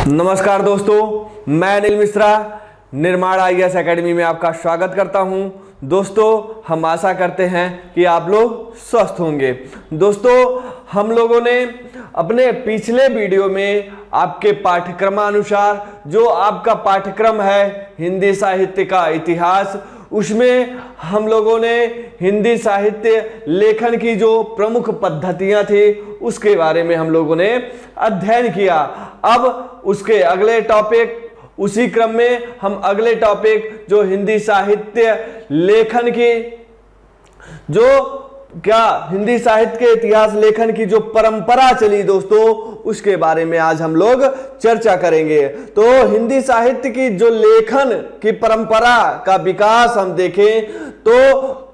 नमस्कार दोस्तों, मैं अनिल मिश्रा निर्माण आईएएस एकेडमी में आपका स्वागत करता हूं। दोस्तों, हम आशा करते हैं कि आप लोग स्वस्थ होंगे। दोस्तों, हम लोगों ने अपने पिछले वीडियो में आपके पाठ्यक्रमानुसार जो आपका पाठ्यक्रम है हिंदी साहित्य का इतिहास, उसमें हम लोगों ने हिंदी साहित्य लेखन की जो प्रमुख पद्धतियां थी उसके बारे में हम लोगों ने अध्ययन किया। अब उसके अगले टॉपिक, उसी क्रम में हम अगले टॉपिक जो हिंदी साहित्य लेखन की हिंदी साहित्य के इतिहास लेखन की जो परंपरा चली दोस्तों, उसके बारे में आज हम लोग चर्चा करेंगे। तो हिंदी साहित्य की जो लेखन की परंपरा का विकास हम देखें तो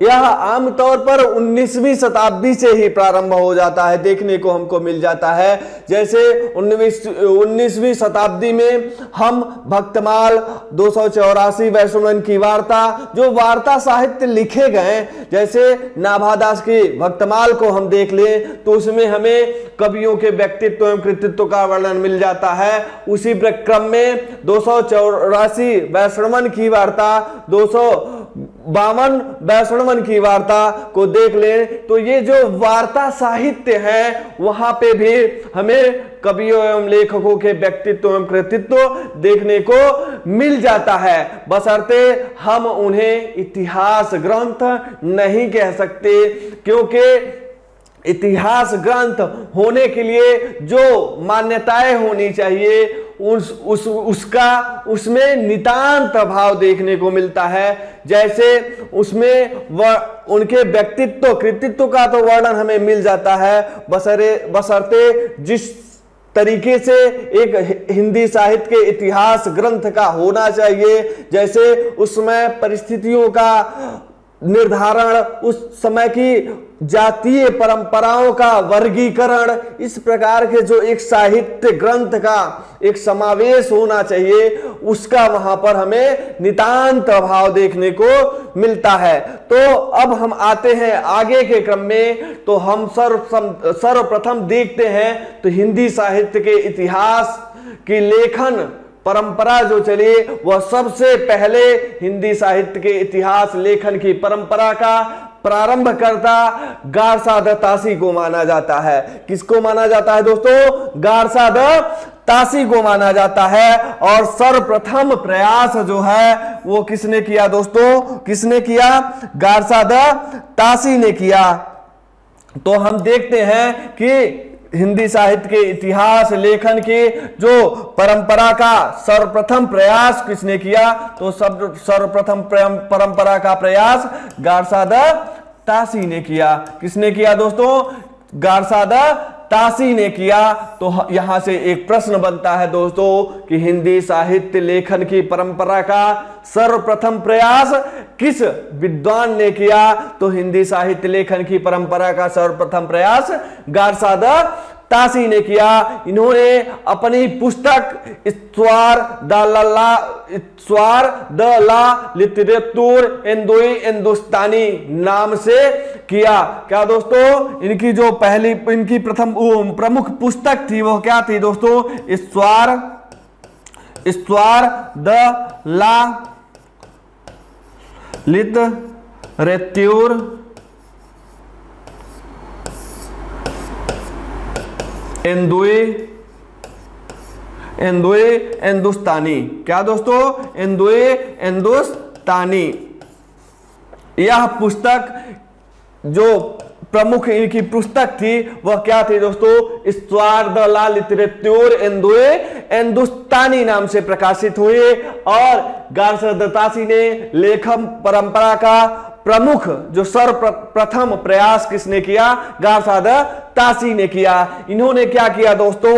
यह आमतौर पर 19वीं शताब्दी से ही प्रारंभ हो जाता है, देखने को हमको मिल जाता है। जैसे 19वीं शताब्दी में हम भक्तमाल, 284 वैष्णवन की वार्ता, जो वार्ता साहित्य लिखे गए, जैसे नाभादास की भक्तमाल को हम देख लें तो उसमें हमें कवियों के व्यक्तित्व एवं कृतित्व का वर्णन मिल जाता है। उसी क्रम में 284 वैष्णवन की वार्ता, 252 वैष्णवन की वार्ता को देख लें तो ये जो वार्ता साहित्य है वहां पे भी हमें कवियों एवं लेखकों के व्यक्तित्व एवं कृतित्व देखने को मिल जाता है, बशर्ते हम उन्हें इतिहास ग्रंथ नहीं कह सकते, क्योंकि इतिहास ग्रंथ होने के लिए जो मान्यताएं होनी चाहिए उसमें नितांत अभाव देखने को मिलता है। जैसे उसमें उनके व्यक्तित्व कृतित्व का तो वर्णन हमें मिल जाता है, बशर्ते जिस तरीके से एक हिंदी साहित्य के इतिहास ग्रंथ का होना चाहिए, जैसे उसमें परिस्थितियों का निर्धारण, उस समय की जातीय परंपराओं का वर्गीकरण, इस प्रकार के जो एक साहित्य ग्रंथ का एक समावेश होना चाहिए, उसका वहां पर हमें नितांत अभाव देखने को मिलता है। तो अब हम आते हैं आगे के क्रम में, तो हम सर्वप्रथम देखते हैं तो हिंदी साहित्य के इतिहास की लेखन परंपरा जो चली, वह सबसे पहले हिंदी साहित्य के इतिहास लेखन की परंपरा का प्रारंभ करता गारसाद तासी को माना जाता है। किसको माना जाता है दोस्तों? गारसाद तासी को माना जाता है। और सर्वप्रथम प्रयास जो है वो किसने किया दोस्तों? किसने किया? गारसाद तासी ने किया। तो हम देखते हैं कि हिंदी साहित्य के इतिहास लेखन की जो परंपरा का सर्वप्रथम प्रयास किसने किया? तो सर्वप्रथम परंपरा का प्रयास गारसाद तासी ने किया। किसने किया दोस्तों? गारसाद तासी ने किया। तो यहां से एक प्रश्न बनता है दोस्तों कि हिंदी साहित्य लेखन की परंपरा का सर्वप्रथम प्रयास किस विद्वान ने किया? तो हिंदी साहित्य लेखन की परंपरा का सर्वप्रथम प्रयास गारसाद तासी ने किया। इन्होंने अपनी पुस्तक इस्वार द ला लिटरेचर हिंदुस्तानी नाम से किया। क्या दोस्तों? इनकी प्रथम प्रमुख पुस्तक थी, वो क्या थी दोस्तों? इस्वार द ला लिटरेचर हिंदुस्तानी। क्या दोस्तों? हिंदुस्तानी। यह पुस्तक जो प्रमुख इनकी पुस्तक थी वह क्या थी दोस्तों? इस्वार द ला लिटरेचर हिंदुस्तानी नाम से प्रकाशित हुई। और गारसाद तासी ने लेखन परंपरा का प्रमुख जो सर्वप्रथम प्रयास किसने किया? गारसाद तासी ने किया। इन्होंने क्या किया दोस्तों?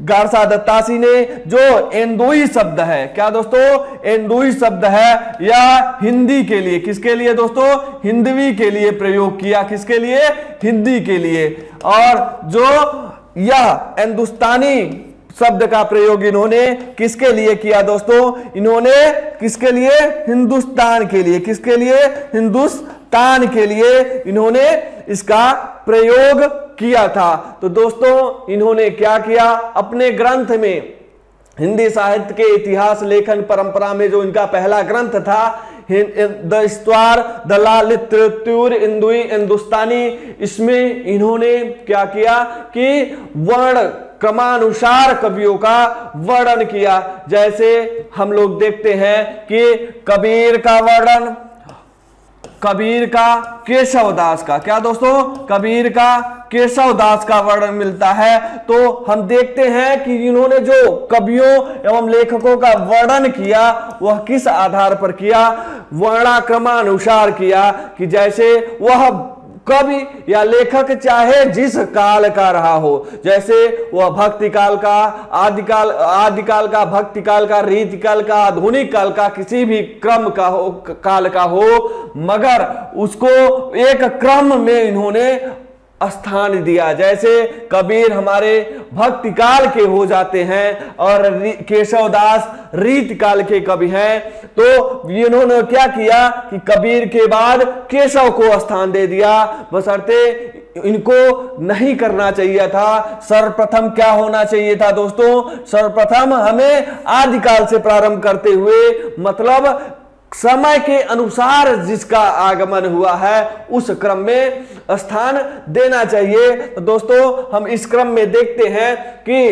गारसाद तासी ने जो एंदोई शब्द है, क्या दोस्तों? एंदोई शब्द है, या हिंदी के लिए, किसके लिए दोस्तों? हिंदवी के लिए प्रयोग किया। किसके लिए? हिंदी के लिए। और जो यह हिंदुस्तानी शब्द का प्रयोग इन्होंने किसके लिए किया दोस्तों? इन्होंने किसके लिए? हिंदुस्तान के लिए। किसके लिए? हिंदुस्तान के लिए इन्होंने इसका प्रयोग किया था। तो दोस्तों इन्होंने क्या किया? अपने ग्रंथ में हिंदी साहित्य के इतिहास लेखन परंपरा में जो इनका पहला ग्रंथ था द स्त्वार द ला लिटरेचर हिंदुस्तानी, इसमें इन्होंने क्या किया कि वर्ण क्रमानुसार कवियों का वर्णन किया। जैसे हम लोग देखते हैं कि कबीर का वर्णन, कबीर का केशवदास का, क्या दोस्तों, कबीर का केशवदास का वर्णन मिलता है। तो हम देखते हैं कि इन्होंने जो कवियों एवं लेखकों का वर्णन किया वह किस आधार पर किया, वर्णाक्रमानुसार किया, कि जैसे वह कवि या लेखक चाहे जिस काल का रहा हो, जैसे वह भक्ति काल का, आदिकाल का, भक्ति काल का, रीति काल का, आधुनिक काल का, किसी भी क्रम का हो, काल का हो, मगर उसको एक क्रम में इन्होंने स्थान दिया। जैसे कबीर हमारे भक्ति काल के हो जाते हैं और केशवदास रीति काल के कवि हैं, तो इन्होंने क्या किया कि कबीर के बाद केशव को स्थान दे दिया, बशर्ते इनको नहीं करना चाहिए था। सर्वप्रथम क्या होना चाहिए था दोस्तों, सर्वप्रथम हमें आदिकाल से प्रारंभ करते हुए, मतलब समय के अनुसार जिसका आगमन हुआ है उस क्रम में स्थान देना चाहिए। तो दोस्तों हम इस क्रम में देखते हैं कि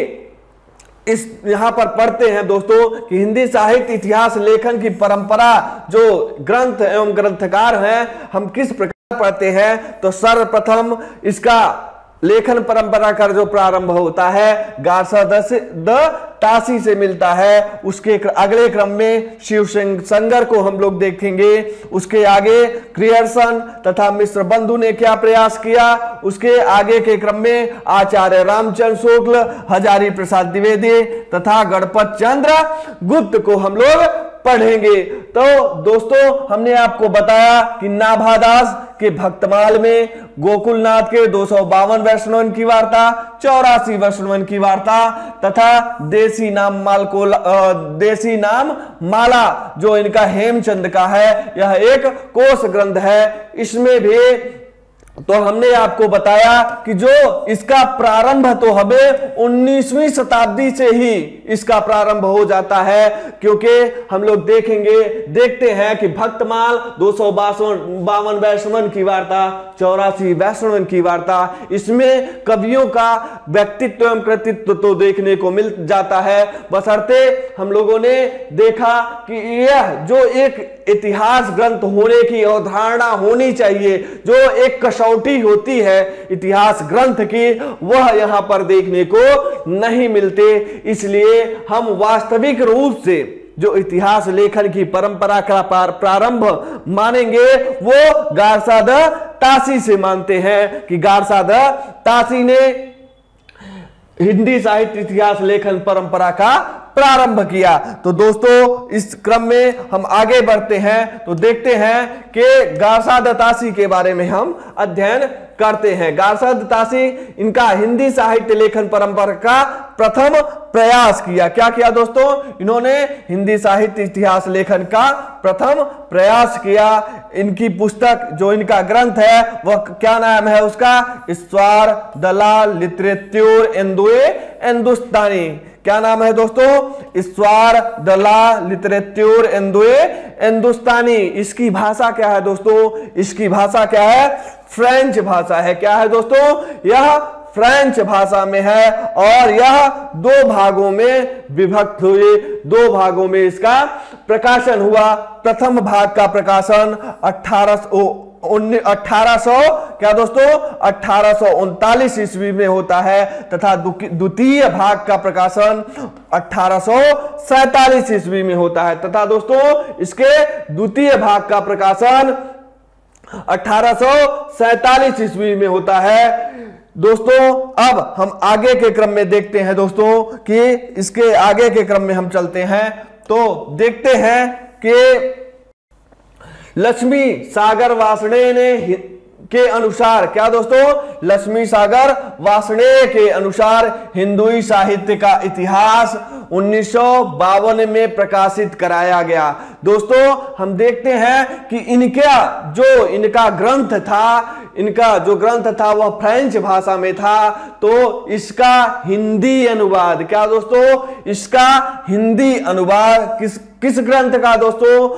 इस यहां पर पढ़ते हैं दोस्तों कि हिंदी साहित्य इतिहास लेखन की परंपरा जो ग्रंथ एवं ग्रंथकार हैं हम किस प्रकार पढ़ते हैं। तो सर्वप्रथम इसका लेखन परंपरा का जो प्रारंभ होता है गारसाद तासी से मिलता है। उसके अगले क्रम में शिव संगर को हम लोग देखेंगे। उसके आगे क्रियर्सन तथा मिश्र बंधु ने क्या प्रयास किया। उसके आगे के क्रम में आचार्य रामचंद्र शुक्ल, हजारी प्रसाद द्विवेदी तथा गणपत चंद्र गुप्त को हम लोग पढ़ेंगे। तो दोस्तों हमने आपको बताया कि नाभादास के भक्तमाल में गोकुलनाथ के 252 वैष्णवन की वार्ता, 84 वैष्णवन की वार्ता तथा देसी नाम माला जो इनका हेमचंद का है, यह एक कोश ग्रंथ है। इसमें भी तो हमने आपको बताया कि जो इसका प्रारंभ तो हमें 19वीं शताब्दी से ही इसका प्रारंभ हो जाता है, क्योंकि हम लोग देखते हैं कि भक्तमाल 252 वैष्णवन की वार्ता, 84 वैष्णवन की वार्ता, इसमें कवियों का व्यक्तित्व एवं कृतित्व तो देखने को मिल जाता है। बशर्ते हम लोगों ने देखा कि यह जो एक इतिहास ग्रंथ होने की अवधारणा होनी चाहिए, जो एक कसौटी होती है इतिहास ग्रंथ की, वह यहां पर देखने को नहीं मिलते। इसलिए हम वास्तविक रूप से जो इतिहास लेखन की परंपरा का प्रारंभ मानेंगे वो गारसाद तासी से मानते हैं कि गारसाद तासी ने हिंदी साहित्य इतिहास लेखन परंपरा का प्रारंभ किया। तो दोस्तों इस क्रम में हम आगे बढ़ते हैं तो देखते हैं कि गारसाद तासी के बारे में हम अध्ययन करते हैं। गारसाद तासी इनका हिंदी साहित्य लेखन परंपरा का प्रथम प्रयास किया। क्या किया दोस्तों, इन्होंने हिंदी साहित्य इतिहास लेखन का प्रथम प्रयास किया। इनकी पुस्तक जो इनका ग्रंथ है वह क्या नाम है उसका, स्त्वार द ला लिटरेचर हिंदुस्तानी। क्या नाम है दोस्तों, स्त्वार द ला लिटरेचर हिंदुस्तानी। इसकी भाषा क्या है दोस्तों, इसकी भाषा क्या है, फ्रेंच भाषा है। क्या है दोस्तों, यह फ्रेंच भाषा में है और यह दो भागों में विभक्त हुए, दो भागों में इसका प्रकाशन हुआ। प्रथम भाग का प्रकाशन 1839 ईस्वी में होता है तथा द्वितीय भाग का प्रकाशन 1847 ईस्वी में होता है तथा दोस्तों इसके द्वितीय भाग का प्रकाशन 1847 ईस्वी में होता है। दोस्तों अब हम आगे के क्रम में देखते हैं दोस्तों कि इसके आगे के क्रम में हम चलते हैं तो देखते हैं कि लक्ष्मी सागर वासणे ने के अनुसार, क्या दोस्तों, लक्ष्मी सागर वार्ष्णेय के अनुसार हिंदुई साहित्य का इतिहास 1952 में प्रकाशित कराया गया। दोस्तों हम देखते हैं कि इनका जो ग्रंथ था वह फ्रेंच भाषा में था, तो इसका हिंदी अनुवाद, क्या दोस्तों, इसका हिंदी अनुवाद किस ग्रंथ का दोस्तों,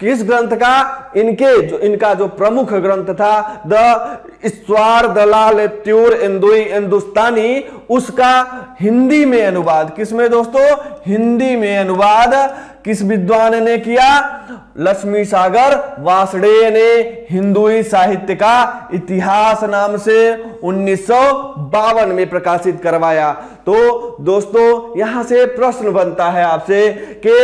किस ग्रंथ का, इनका जो प्रमुख ग्रंथ था द ईश्वर दलाल त्यूर हिंदुस्तानी, उसका हिंदी में अनुवाद, किसमें दोस्तों, हिंदी में अनुवाद किस विद्वान ने किया, लक्ष्मी सागर वार्ष्णेय ने हिंदुई साहित्य का इतिहास नाम से 1952 में प्रकाशित करवाया। तो दोस्तों यहां से प्रश्न बनता है आपसे कि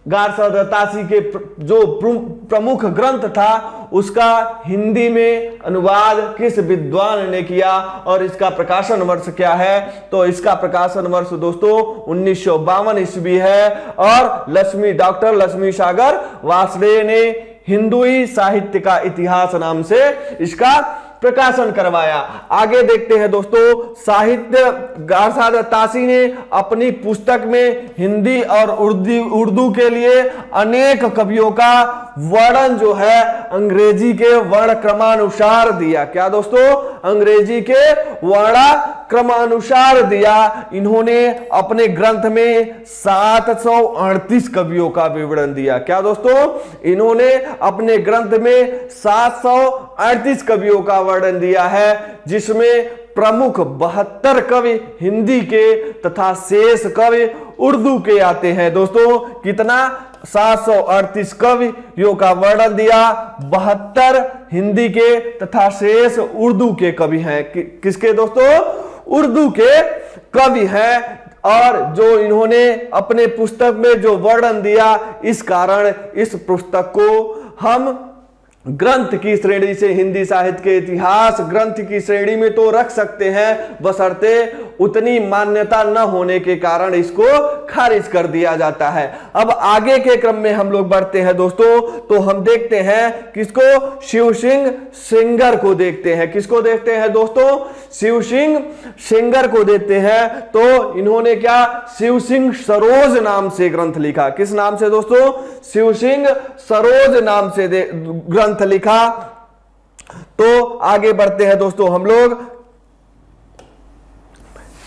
गारसादातासी के जो प्रमुख ग्रंथ था उसका हिंदी में अनुवाद किस विद्वान ने किया और इसका प्रकाशन वर्ष क्या है, तो इसका प्रकाशन वर्ष दोस्तों 1952 ईस्वी है और डॉक्टर लक्ष्मी सागर वार्ष्णेय ने हिंदुई साहित्य का इतिहास नाम से इसका प्रकाशन करवाया। आगे देखते हैं दोस्तों, साहित्य गारसादातासी ने अपनी पुस्तक में हिंदी और उर्दू के लिए अनेक कवियों का वर्णन जो है अंग्रेजी के वर्ण क्रमानुसार दिया। क्या दोस्तों, अंग्रेजी के वर्ण क्रमानुसार दिया। इन्होंने अपने ग्रंथ में 738 कवियों का विवरण दिया। क्या दोस्तों, इन्होंने अपने ग्रंथ में 738 कवियों का वर्णन दिया है, जिसमें प्रमुख 72 कवि हिंदी के तथा शेष कवि उर्दू के आते हैं। दोस्तों कितना, 738 कवियों का वर्णन दिया, 72 हिंदी के तथा शेष उर्दू के कवि हैं। किसके दोस्तों, उर्दू के कवि हैं। और जो इन्होंने अपने पुस्तक में जो वर्णन दिया, इस कारण इस पुस्तक को हम ग्रंथ की श्रेणी से, हिंदी साहित्य के इतिहास ग्रंथ की श्रेणी में तो रख सकते हैं, बशर्ते उतनी मान्यता न होने के कारण इसको खारिज कर दिया जाता है। अब आगे के क्रम में हम लोग बढ़ते हैं दोस्तों, तो हम देखते हैं किसको, शिव सिंह सेंगर को देखते हैं। किसको देखते हैं दोस्तों, शिव सिंह सेंगर को देखते हैं। तो इन्होंने क्या, शिव सिंह सरोज नाम से ग्रंथ लिखा। किस नाम से दोस्तों, शिव सिंह सरोज नाम से ग्रंथ लिखा। तो आगे बढ़ते हैं दोस्तों, हम लोग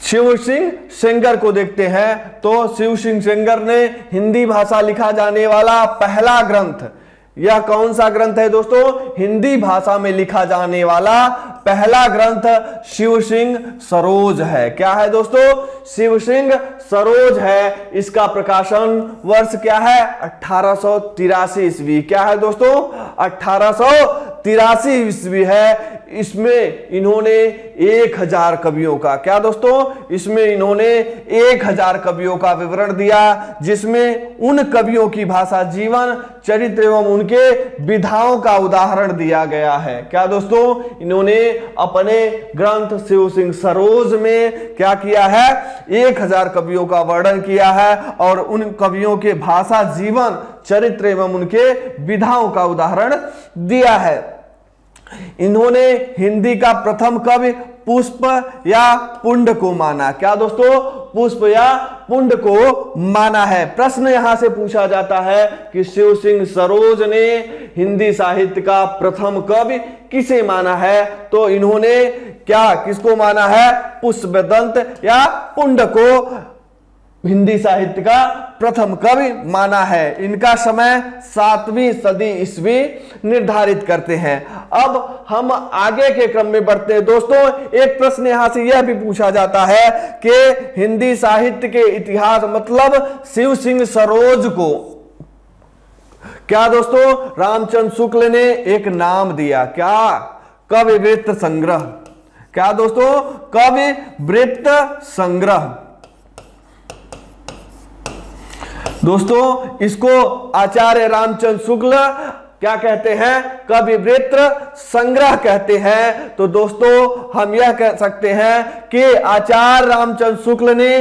शिव सिंह सेंगर को देखते हैं। तो शिव सिंह सेंगर ने हिंदी भाषा लिखा जाने वाला पहला ग्रंथ, यह कौन सा ग्रंथ है दोस्तों, हिंदी भाषा में लिखा जाने वाला पहला ग्रंथ शिव सिंह सरोज है। क्या है दोस्तों, शिव सिंह सरोज है। इसका प्रकाशन वर्ष क्या है, 1883 ईस्वी। क्या है दोस्तों, 1883 ईस्वी है। इसमें इन्होंने 1000 कवियों का, क्या दोस्तों, इसमें इन्होंने 1000 कवियों का विवरण दिया, जिसमें उन कवियों की भाषा, जीवन चरित्र एवं उनके विधाओं का उदाहरण दिया गया है। क्या दोस्तों, इन्होंने अपने ग्रंथ शिव सिंह सरोज में क्या किया है, 1000 कवियों का वर्णन किया है और उन कवियों के भाषा, जीवन चरित्र एवं उनके विधाओं का उदाहरण दिया है। इन्होंने हिंदी का प्रथम कवि पुष्प या पुंड को माना। क्या दोस्तों, पुष्प या पुंड को माना है। प्रश्न यहां से पूछा जाता है कि शिव सिंह सरोज ने हिंदी साहित्य का प्रथम कवि किसे माना है, तो इन्होंने क्या, किसको माना है, पुष्पदंत या पुंड को हिंदी साहित्य का प्रथम कवि माना है। इनका समय 7वीं सदी ईस्वी निर्धारित करते हैं। अब हम आगे के क्रम में बढ़ते हैं दोस्तों। एक प्रश्न यहां से यह भी पूछा जाता है कि हिंदी साहित्य के इतिहास मतलब शिव सिंह सरोज को क्या दोस्तों, रामचंद्र शुक्ल ने एक नाम दिया। क्या, कवि वृत्त संग्रह। क्या दोस्तों, कवि वृत्त संग्रह। दोस्तों इसको आचार्य रामचंद्र शुक्ल क्या कहते हैं, कवि वृत्त संग्रह कहते हैं। तो दोस्तों हम यह कह सकते हैं कि आचार्य रामचंद्र शुक्ल ने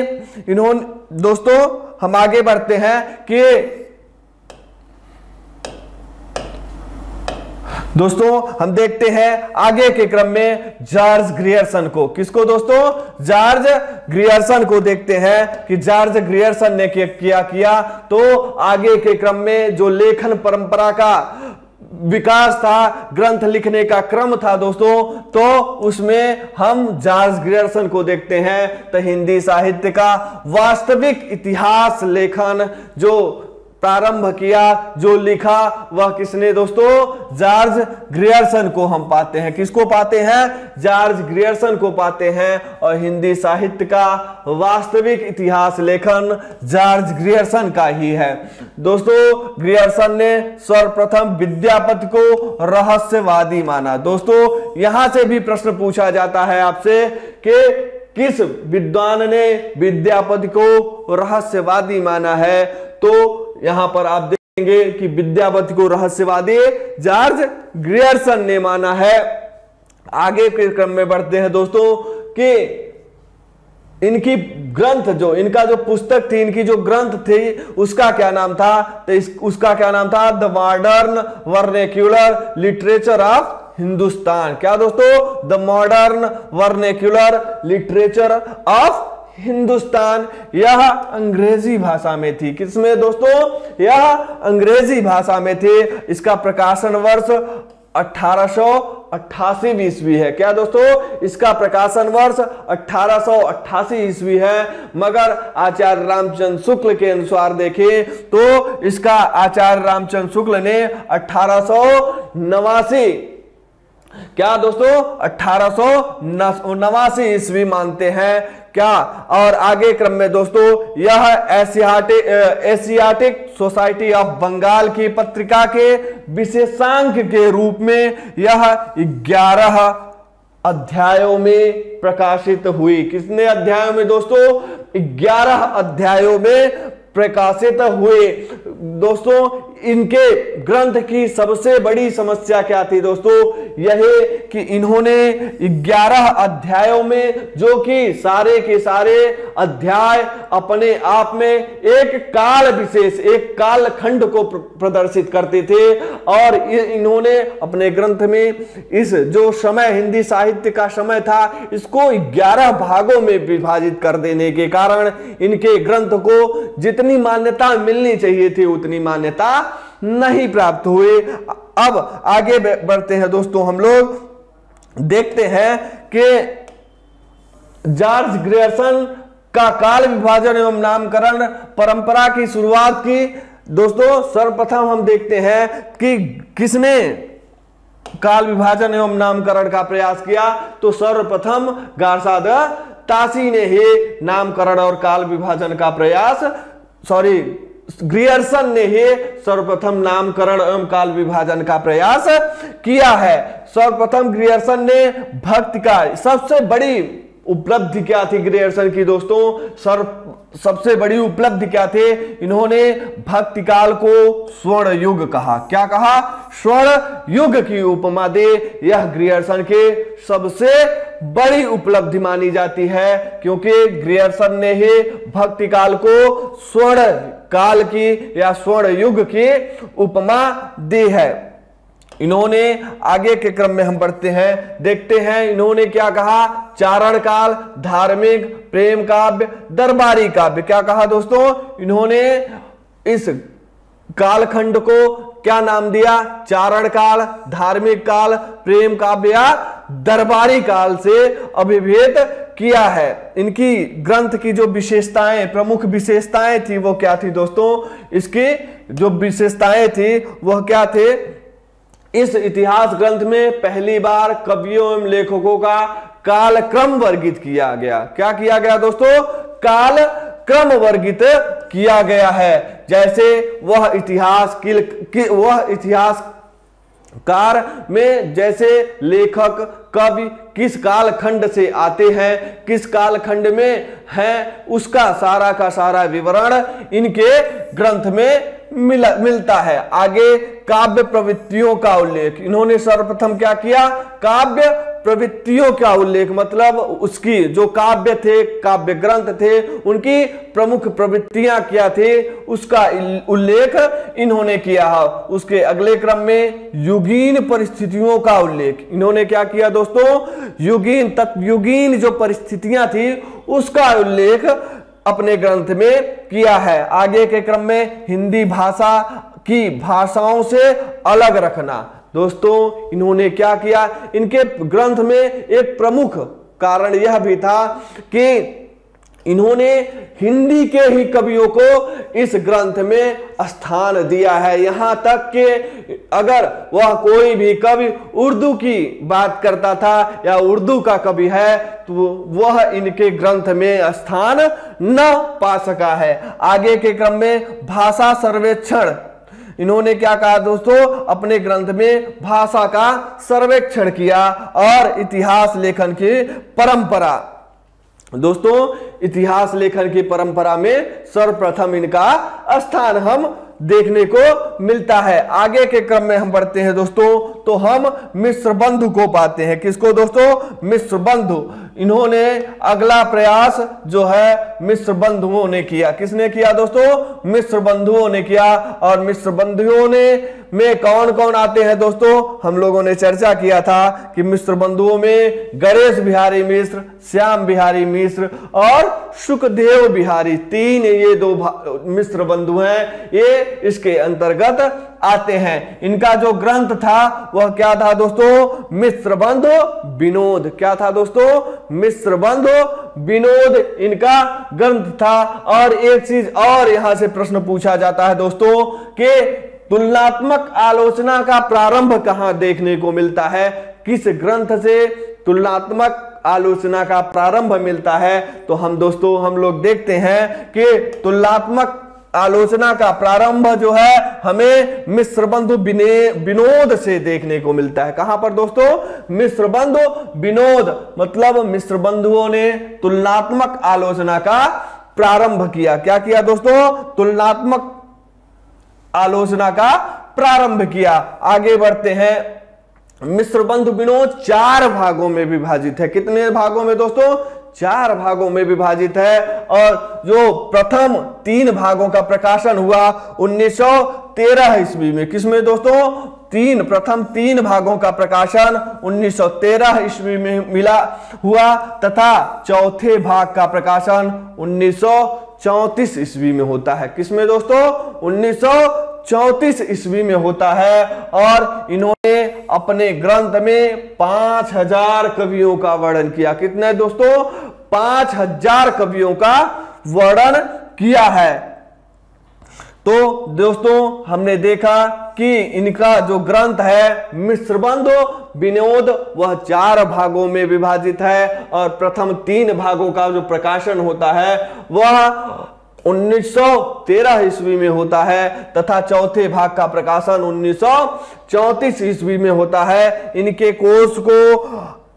इन्होंने, दोस्तों हम आगे बढ़ते हैं कि दोस्तों हम देखते हैं आगे के क्रम में जॉर्ज ग्रियर्सन को। किसको दोस्तों? जॉर्ज ग्रियर्सन को देखते हैं कि जॉर्ज ग्रियर्सन ने क्या किया। तो आगे के क्रम में जो लेखन परंपरा का विकास था, ग्रंथ लिखने का क्रम था दोस्तों, तो उसमें हम जॉर्ज ग्रियर्सन को देखते हैं। तो हिंदी साहित्य का वास्तविक इतिहास लेखन जो प्रारंभ किया, जो लिखा, वह किसने दोस्तों? जॉर्ज ग्रियर्सन को हम पाते हैं। किसको पाते हैं? जॉर्ज ग्रियर्सन को पाते हैं। और हिंदी साहित्य का वास्तविक इतिहास लेखन जॉर्ज ग्रियर्सन का ही है। दोस्तों ग्रियर्सन ने सर्वप्रथम विद्यापति को रहस्यवादी माना। दोस्तों यहां से भी प्रश्न पूछा जाता है आपसे कि किस विद्वान ने विद्यापति को रहस्यवादी माना है? तो यहां पर आप देखेंगे कि विद्यापति को रहस्यवादी जॉर्ज ग्रियर्सन ने माना है। आगे के क्रम में बढ़ते हैं दोस्तों कि इनकी ग्रंथ जो इनका जो पुस्तक थी, इनकी जो ग्रंथ थी, उसका क्या नाम था? तो उसका क्या नाम था? The modern vernacular literature of Hindustan. क्या दोस्तों? The modern vernacular literature of Hindustan. यह अंग्रेजी भाषा में थी। किसमें दोस्तों? यह अंग्रेजी भाषा में थी। इसका प्रकाशन वर्ष 1888 ईस्वी है। क्या दोस्तों? इसका प्रकाशन वर्ष 1888 ईस्वी है। मगर आचार्य रामचंद्र शुक्ल के अनुसार देखें तो इसका आचार्य रामचंद्र शुक्ल ने 1889 क्या दोस्तों? 1889 ईस्वी मानते हैं। क्या? और आगे क्रम में दोस्तों यह एशियाटिक सोसाइटी ऑफ बंगाल की पत्रिका के विशेषांक के रूप में यह 11 अध्यायों में प्रकाशित हुई। कितने अध्यायों में दोस्तों? 11 अध्यायों में प्रकाशित हुए। दोस्तों इनके ग्रंथ की सबसे बड़ी समस्या क्या थी दोस्तों? यह कि इन्होंने 11 अध्यायों में, जो कि सारे के सारे अध्याय अपने आप में एक काल विशेष, एक काल खंड को प्रदर्शित करते थे। और इन्होंने अपने ग्रंथ में इस जो समय हिंदी साहित्य का समय था, इसको 11 भागों में विभाजित कर देने के कारण इनके ग्रंथ को जितनी मान्यता मिलनी चाहिए थी उतनी मान्यता नहीं प्राप्त हुई। अब आगे बढ़ते हैं दोस्तों, हम लोग देखते हैं कि जॉर्ज ग्रियर्सन का काल विभाजन एवं नामकरण परंपरा की शुरुआत की। दोस्तों सर्वप्रथम हम देखते हैं कि किसने काल विभाजन एवं नामकरण का प्रयास किया। तो सर्वप्रथम गारसाद तासी ने ही नामकरण और काल विभाजन का प्रयास, ग्रियर्सन ने ही सर्वप्रथम नामकरण एवं काल विभाजन का प्रयास किया है। सर्वप्रथम ग्रियर्सन ने भक्ति का सबसे बड़ी उपलब्धि क्या थी ग्रियर्सन की दोस्तों? सबसे बड़ी उपलब्धि क्या थे? इन्होंने भक्ति काल को स्वर्ण युग कहा। क्या कहा? स्वर्ण युग की उपमा दे। यह ग्रियर्सन के सबसे बड़ी उपलब्धि मानी जाती है, क्योंकि ग्रियर्सन ने ही भक्ति काल को स्वर्ण काल की या स्वर्ण युग की उपमा दी है। इन्होंने आगे के क्रम में हम बढ़ते हैं, देखते हैं इन्होंने क्या कहा। चारण काल, धार्मिक, प्रेम काव्य, दरबारी काव्य। क्या कहा दोस्तों? इन्होंने इस कालखंड को क्या नाम दिया? चारण काल, धार्मिक काल, प्रेम काव्य या दरबारी काल से अभिभेद किया है। इनकी ग्रंथ की जो विशेषताएं, प्रमुख विशेषताएं थी वो क्या थी दोस्तों? इसकी जो विशेषताएं थी वह क्या थे? इस इतिहास ग्रंथ में पहली बार कवियों एवं लेखकों का काल क्रम वर्गित किया गया। क्या किया गया दोस्तों? काल क्रम वर्गित किया गया है। जैसे वह इतिहासकार में जैसे लेखक कवि किस काल खंड से आते हैं, किस काल खंड में हैं, उसका सारा का सारा विवरण इनके ग्रंथ में मिलता है। आगे काव्य प्रवृत्तियों का उल्लेख इन्होंने सर्वप्रथम क्या किया? काव्य प्रवृत्तियों का उल्लेख, मतलब उसकी जो काव्य थे, काव्य ग्रंथ थे, उनकी प्रमुख प्रवृत्तियां क्या थे, उसका उल्लेख इन्होंने किया है। उसके अगले क्रम में युगीन परिस्थितियों का उल्लेख इन्होंने क्या किया दोस्तों, युगीन तत्युगीन जो परिस्थितियां थी उसका उल्लेख अपने ग्रंथ में किया है। आगे के क्रम में हिंदी भाषा की भाषाओं से अलग रखना, दोस्तों इन्होंने क्या किया, इनके ग्रंथ में एक प्रमुख कारण यह भी था कि इन्होंने हिंदी के ही कवियों को इस ग्रंथ में स्थान दिया है। यहां तक कि अगर वह कोई भी कवि उर्दू की बात करता था या उर्दू का कवि है तो वह इनके ग्रंथ में स्थान न पा सका है। आगे के क्रम में भाषा सर्वेक्षण, इन्होंने क्या कहा दोस्तों, अपने ग्रंथ में भाषा का सर्वेक्षण किया। और इतिहास लेखन की परंपरा, दोस्तों इतिहास लेखन की परंपरा में सर्वप्रथम इनका स्थान हम देखने को मिलता है। आगे के क्रम में हम बढ़ते हैं दोस्तों, तो हम मिश्र बंधु को पाते हैं। किसको दोस्तों, मिश्र बंधु। इन्होंने अगला प्रयास जो है मिश्र बंधुओं ने किया। किसने किया दोस्तों, मिश्र बंधुओं ने किया। और मिश्र बंधुओं ने में कौन कौन आते हैं दोस्तों, हम लोगों ने चर्चा किया था कि मिश्र बंधुओं में गणेश बिहारी मिश्र, श्याम बिहारी मिश्र और सुखदेव बिहारी, तीन ये दो मिश्र बंधु हैं, ये इसके अंतर्गत आते हैं। इनका जो ग्रंथ था वह क्या था दोस्तों, मिश्र बंधु विनोद। क्या था दोस्तों, मिश्र बंधु विनोद इनका ग्रंथ था। और एक चीज और यहां से प्रश्न पूछा जाता है दोस्तों कि तुलनात्मक आलोचना का प्रारंभ कहां देखने को मिलता है, किस ग्रंथ से तुलनात्मक आलोचना का प्रारंभ मिलता है। तो हम लोग देखते हैं कि तुलनात्मक आलोचना का प्रारंभ जो है हमें मिश्र बंधु विनोद से देखने को मिलता है। कहां पर दोस्तों, मिश्र बंधु विनोद, मतलब मिश्र बंधुओं ने तुलनात्मक आलोचना का प्रारंभ किया। क्या किया दोस्तों, तुलनात्मक आलोचना का प्रारंभ किया। आगे बढ़ते हैं। मिश्र बंधु विनोद 4 भागों में विभाजित है। कितने भागों में दोस्तों, 4 भागों में विभाजित है। और जो प्रथम 3 भागों का प्रकाशन हुआ 1913 ईस्वी में, किसमें दोस्तों, प्रथम 3 भागों का प्रकाशन 1913 ईस्वी में हुआ तथा चौथे भाग का प्रकाशन 1934 ईस्वी में होता है। किसमें दोस्तों, 1934 ईस्वी में होता है। और इन्होंने अपने ग्रंथ में 5000 कवियों का वर्णन किया। कितने दोस्तों, 5000 कवियों का वर्णन किया है। तो दोस्तों हमने देखा कि इनका जो ग्रंथ है मिश्र बंधु विनोद वह 4 भागों में विभाजित है। और प्रथम 3 भागों का जो प्रकाशन होता है वह 1913 ईस्वी में होता है तथा चौथे भाग का प्रकाशन 1934 ईस्वी में होता है। इनके कोश को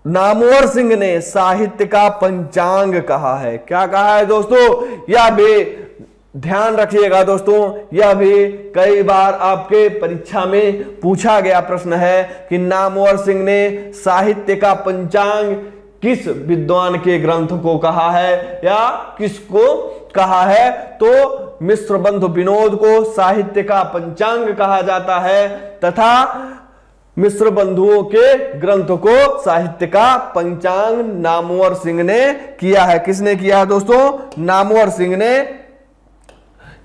नामवर सिंह ने साहित्य का पंचांग कहा है। क्या कहा है दोस्तों, यह भी ध्यान रखिएगा दोस्तों, यह भी कई बार आपके परीक्षा में पूछा गया प्रश्न है कि नामवर सिंह ने साहित्य का पंचांग किस विद्वान के ग्रंथ को कहा है या किसको कहा है। तो मिश्र बंधु विनोद को साहित्य का पंचांग कहा जाता है तथा मिश्र बंधुओं के ग्रंथ को साहित्य का पंचांग नामवर सिंह ने किया है। किसने किया है दोस्तों, नामवर सिंह ने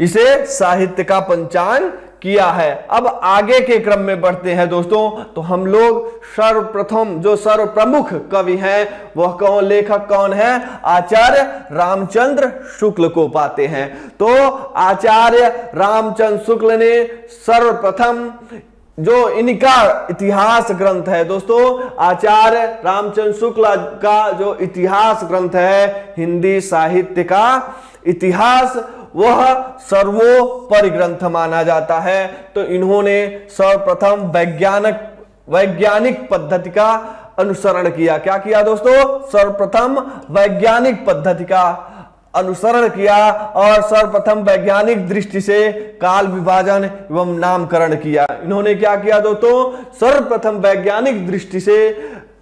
इसे साहित्य का पंचांग किया है। अब आगे के क्रम में बढ़ते हैं दोस्तों, तो हम लोग सर्वप्रथम जो सर्व प्रमुख कवि हैं वह कौन, लेखक कौन है, आचार्य रामचंद्र शुक्ल को पाते हैं। तो आचार्य रामचंद्र शुक्ल ने सर्वप्रथम जो इनका इतिहास ग्रंथ है दोस्तों, आचार्य रामचंद्र शुक्ल का जो इतिहास ग्रंथ है हिंदी साहित्य का इतिहास, वह सर्वोपरि ग्रंथ माना जाता है। तो इन्होंने सर्वप्रथम वैज्ञानिक पद्धति का अनुसरण किया। क्या किया दोस्तों, सर्वप्रथम वैज्ञानिक पद्धति का अनुसरण किया और सर्वप्रथम वैज्ञानिक दृष्टि से काल विभाजन एवं नामकरण किया। इन्होंने क्या किया दोस्तों, सर्वप्रथम वैज्ञानिक दृष्टि से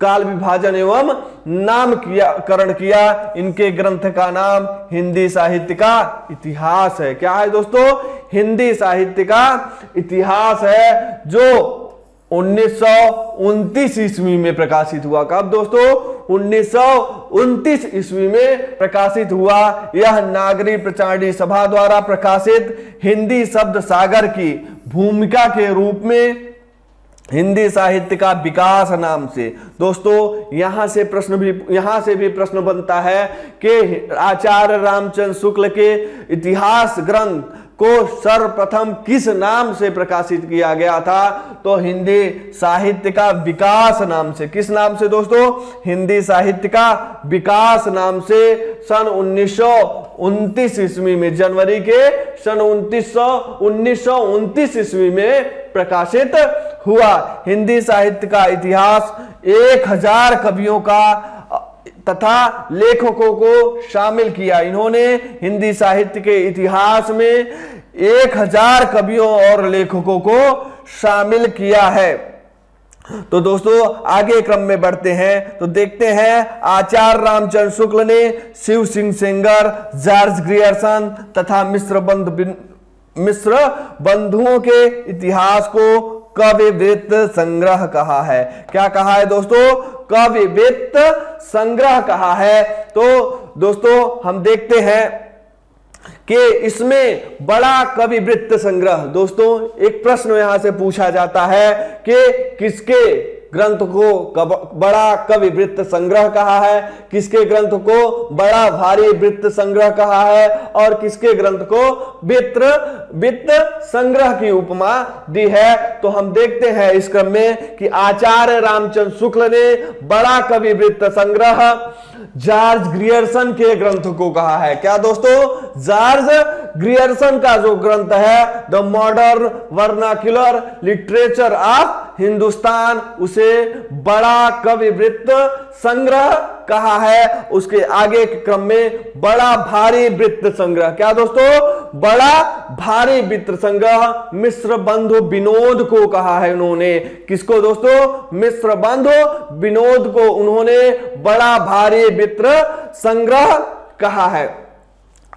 काल विभाजन एवं नामकरण किया। इनके ग्रंथ का नाम हिंदी साहित्य का इतिहास है। क्या है दोस्तों? हिंदी साहित्य का इतिहास है, जो 1929 ईस्वी में प्रकाशित हुआ। कब दोस्तों? 1929 ईस्वी में प्रकाशित हुआ। यह नागरी प्रचारणी सभा द्वारा प्रकाशित हिंदी शब्द सागर की भूमिका के रूप में हिंदी साहित्य का विकास नाम से। दोस्तों यहां से भी प्रश्न बनता है कि आचार्य रामचंद्र शुक्ल के इतिहास ग्रंथ को सर्वप्रथम किस नाम से प्रकाशित किया गया था? तो हिंदी साहित्य का विकास नाम से। किस नाम से दोस्तों? हिंदी साहित्य का विकास नाम से सन 1929 ईस्वी में, जनवरी के सन 1929 ईस्वी में प्रकाशित हुआ। हिंदी साहित्य का इतिहास 1000 कवियों का तथा लेखकों को शामिल किया। इन्होंने हिंदी साहित्य के इतिहास में 1000 कवियों और लेखकों को शामिल किया है। तो दोस्तों आगे क्रम में बढ़ते हैं तो देखते हैं आचार्य रामचंद्र शुक्ल ने शिव सिंह सेंगर, जॉर्ज ग्रियर्सन तथा मिश्र बंधुओं के इतिहास को कविवृत्त संग्रह कहा है। क्या कहा है दोस्तों? कविवृत्त संग्रह कहा है। तो दोस्तों हम देखते हैं कि इसमें बड़ा कविवृत्त संग्रह, दोस्तों एक प्रश्न यहां से पूछा जाता है कि किसके ग्रंथ को बड़ा कवि वृत्त संग्रह कहा है, किसके ग्रंथ को बड़ा भारी वृत्त संग्रह कहा है, और किसके ग्रंथ को वित्त संग्रह की उपमा दी है। तो हम देखते हैं इस क्रम में कि आचार्य रामचंद्र शुक्ल ने बड़ा कवि वृत्त संग्रह जॉर्ज ग्रियर्सन के ग्रंथ को कहा है। क्या दोस्तों? जॉर्ज ग्रियर्सन का जो ग्रंथ है the modern vernacular literature of Hindustan, उसे बड़ा कवि वृत्त संग्रह कहा है। उसके आगे के क्रम में बड़ा भारी वृत्त संग्रह। क्या दोस्तों? बड़ा भारी वृत्त संग्रह मिश्र बंधु विनोद को कहा है उन्होंने। किसको दोस्तों? मिश्र बंधु विनोद को उन्होंने बड़ा भारी वृत्त संग्रह कहा है।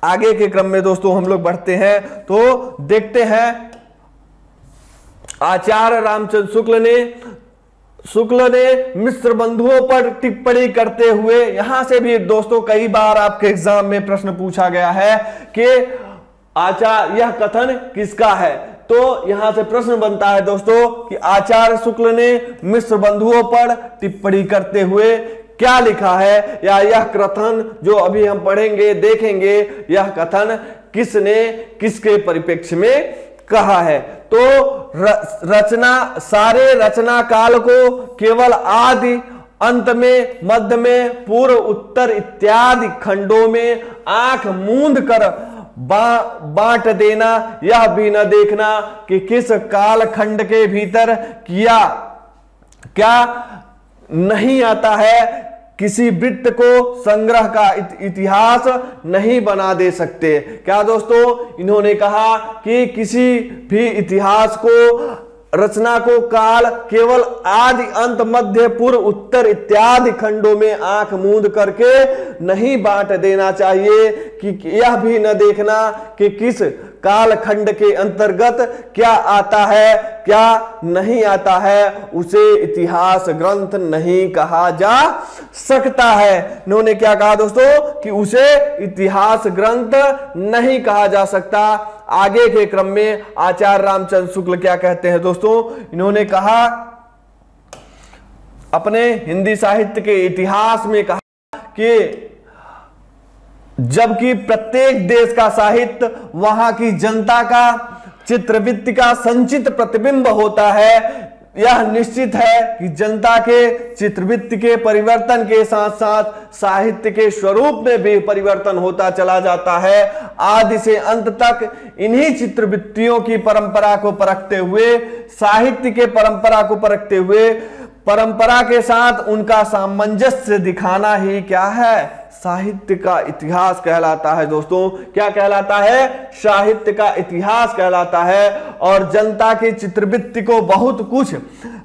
आगे के क्रम में दोस्तों हम लोग बढ़ते हैं तो देखते हैं आचार्य रामचंद्र शुक्ल ने मिश्र बंधुओं पर टिप्पणी करते हुए, यहां से भी दोस्तों कई बार आपके एग्जाम में प्रश्न पूछा गया है कि आचार्य यह कथन किसका है। तो यहां से प्रश्न बनता है दोस्तों कि आचार्य शुक्ल ने मिश्र बंधुओं पर टिप्पणी करते हुए क्या लिखा है, या यह कथन जो अभी हम पढ़ेंगे देखेंगे, यह कथन किसने किसके परिप्रेक्ष्य में कहा है। तो सारे रचना काल को केवल आदि, अंत में, मध्य में, पूर्व, उत्तर इत्यादि खंडों में आंख मूंद कर बांट देना, यह भी न देखना कि किस काल खंड के भीतर क्या नहीं आता है, किसी वृत्त को संग्रह का इतिहास नहीं बना दे सकते। क्या दोस्तों? इन्होंने कहा कि किसी भी इतिहास को, रचना को काल केवल आदि, अंत, मध्य, पूर्व, उत्तर इत्यादि खंडों में आंख मूंद करके नहीं बांट देना चाहिए, कि यह भी न देखना कि किस काल खंड के अंतर्गत क्या आता है क्या नहीं आता है, उसे इतिहास ग्रंथ नहीं कहा जा सकता है। इन्होंने क्या कहा दोस्तों? कि उसे इतिहास ग्रंथ नहीं कहा जा सकता। आगे के क्रम में आचार्य रामचंद्र शुक्ल क्या कहते हैं दोस्तों? इन्होंने कहा, अपने हिंदी साहित्य के इतिहास में कहा कि जबकि प्रत्येक देश का साहित्य वहां की जनता का चित्रवृत्ति का संचित प्रतिबिंब होता है, यह निश्चित है कि जनता के चित्रवृत्ति के परिवर्तन के साथ साथ साहित्य के स्वरूप में भी परिवर्तन होता चला जाता है। आदि से अंत तक इन्हीं चित्रवृत्तियों की परंपरा को परखते हुए, साहित्य के परंपरा को परखते हुए, परंपरा के साथ उनका सामंजस्य दिखाना ही क्या है? साहित्य का इतिहास कहलाता है दोस्तों। क्या कहलाता है? साहित्य का इतिहास कहलाता है। और जनता की चित्रवृत्ति को बहुत कुछ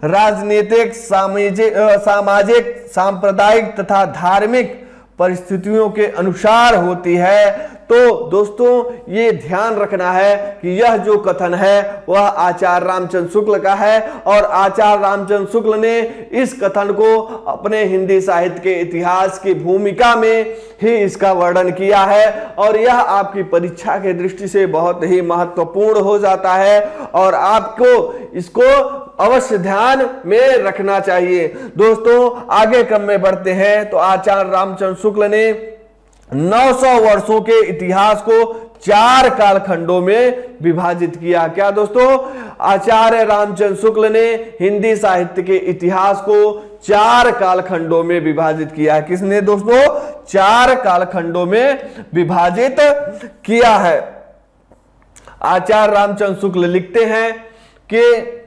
राजनीतिक, सामाजिक, सांप्रदायिक तथा धार्मिक परिस्थितियों के अनुसार होती है। तो दोस्तों ये ध्यान रखना है कि यह जो कथन है वह आचार्य रामचंद्र शुक्ल का है, और आचार्य रामचंद्र शुक्ल ने इस कथन को अपने हिंदी साहित्य के इतिहास की भूमिका में ही इसका वर्णन किया है। और यह आपकी परीक्षा के दृष्टि से बहुत ही महत्वपूर्ण हो जाता है और आपको इसको अवश्य ध्यान में रखना चाहिए। दोस्तों आगे क्रम में बढ़ते हैं तो आचार्य रामचंद्र शुक्ल ने 900 वर्षों के इतिहास को 4 कालखंडों में विभाजित किया। क्या दोस्तों? आचार्य रामचंद्र शुक्ल ने हिंदी साहित्य के इतिहास को 4 कालखंडों में विभाजित किया है। किसने दोस्तों? 4 कालखंडों में विभाजित किया है। आचार्य रामचंद्र शुक्ल लिखते हैं कि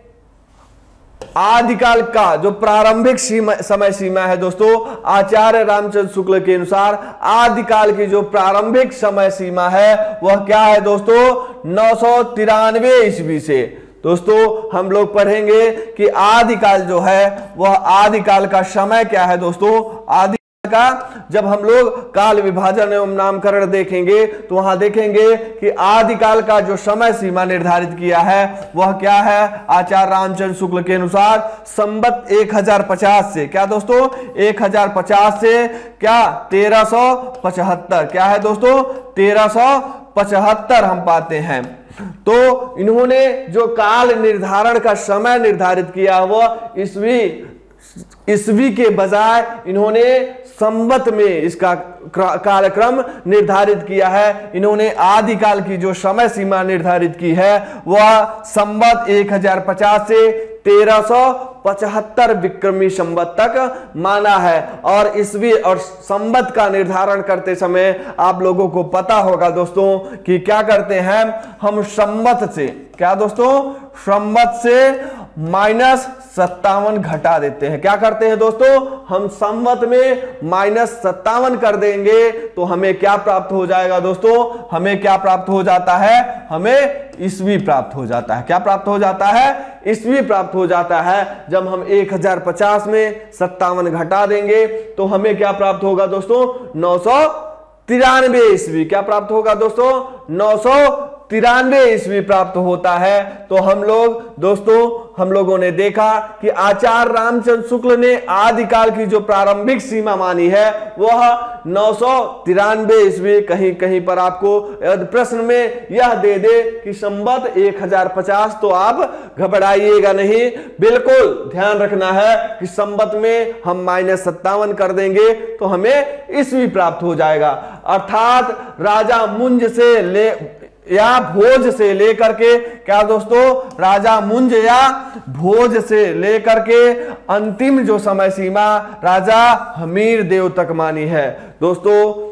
आदिकाल का जो प्रारंभिक समय सीमा है दोस्तों, आचार्य रामचंद्र शुक्ल के अनुसार आदिकाल की जो प्रारंभिक समय सीमा है वह क्या है दोस्तों? 993 ईस्वी से। दोस्तों हम लोग पढ़ेंगे कि आदिकाल जो है वह आदिकाल का समय क्या है दोस्तों? आदि का जब हम लोग काल विभाजन एवं नामकरण देखेंगे तो वहां देखेंगे कि आदिकाल का जो समय सीमा निर्धारित किया है वह क्या है? आचार्य रामचंद्र शुक्ल के अनुसार संवत 1050 से। क्या दोस्तों? 1050 से क्या? 1375। क्या है दोस्तों? 1375 हम पाते हैं। तो इन्होंने जो काल निर्धारण का समय निर्धारित किया वह ईस्वी के बजाय इन्होंने संवत में इसका कालक्रम निर्धारित किया है। इन्होंने आदिकाल की जो समय सीमा निर्धारित की है वह संवत 1050 से 1375 विक्रमी संवत तक माना है। और ईस्वी और संवत का निर्धारण करते समय आप लोगों को पता होगा दोस्तों कि क्या करते हैं हम? संवत से क्या दोस्तों? संवत से -57 घटा देते हैं। क्या करते हैं दोस्तों? हम संवत में -57 कर देंगे तो हमें क्या प्राप्त हो जाएगा दोस्तों? हमें क्या प्राप्त हो जाता है? हमें ईस्वी प्राप्त हो जाता है। क्या प्राप्त हो जाता है? ईस्वी प्राप्त हो जाता है। जब हम 1050 में 57 घटा देंगे तो हमें क्या प्राप्त होगा दोस्तों? 993 ईस्वी। क्या प्राप्त होगा दोस्तों? 993 ईस्वी प्राप्त होता है। तो हम लोगों ने देखा कि आचार्य रामचंद्र शुक्ल ने आदिकाल की जो प्रारंभिक सीमा मानी है वह 993 ईस्वी। कहीं कहीं पर आपको यदि प्रश्न में यह दे दे कि संवत 1050 तो आप घबराइएगा नहीं, बिल्कुल ध्यान रखना है कि संवत में हम -57 कर देंगे तो हमें ईस्वी प्राप्त हो जाएगा। अर्थात राजा मुंज से या भोज से लेकर के क्या दोस्तों? राजा मुंज या भोज से लेकर के अंतिम जो समय सीमा राजा हमीर देव तक मानी है। दोस्तों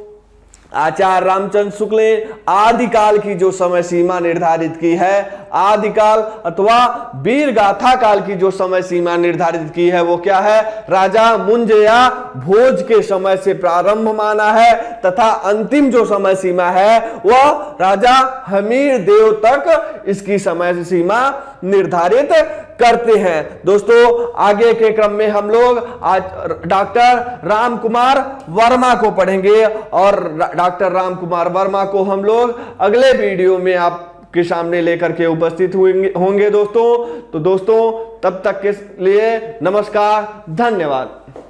आचार्य रामचंद्र शुक्ल ने आदिकाल की जो समय सीमा निर्धारित की है, आदिकाल अथवा वीर गाथा काल की जो समय सीमा निर्धारित की है वो क्या है? राजा मुंज या भोज के समय से प्रारंभ माना है तथा अंतिम जो समय सीमा है वह राजा हमीर देव तक इसकी समय सीमा निर्धारित करते हैं। दोस्तों आगे के क्रम में हम लोग आज डॉक्टर राम कुमार वर्मा को पढ़ेंगे और डॉक्टर राम कुमार वर्मा को हम लोग अगले वीडियो में आपके सामने लेकर के उपस्थित होंगे दोस्तों। तो दोस्तों तब तक के लिए नमस्कार, धन्यवाद।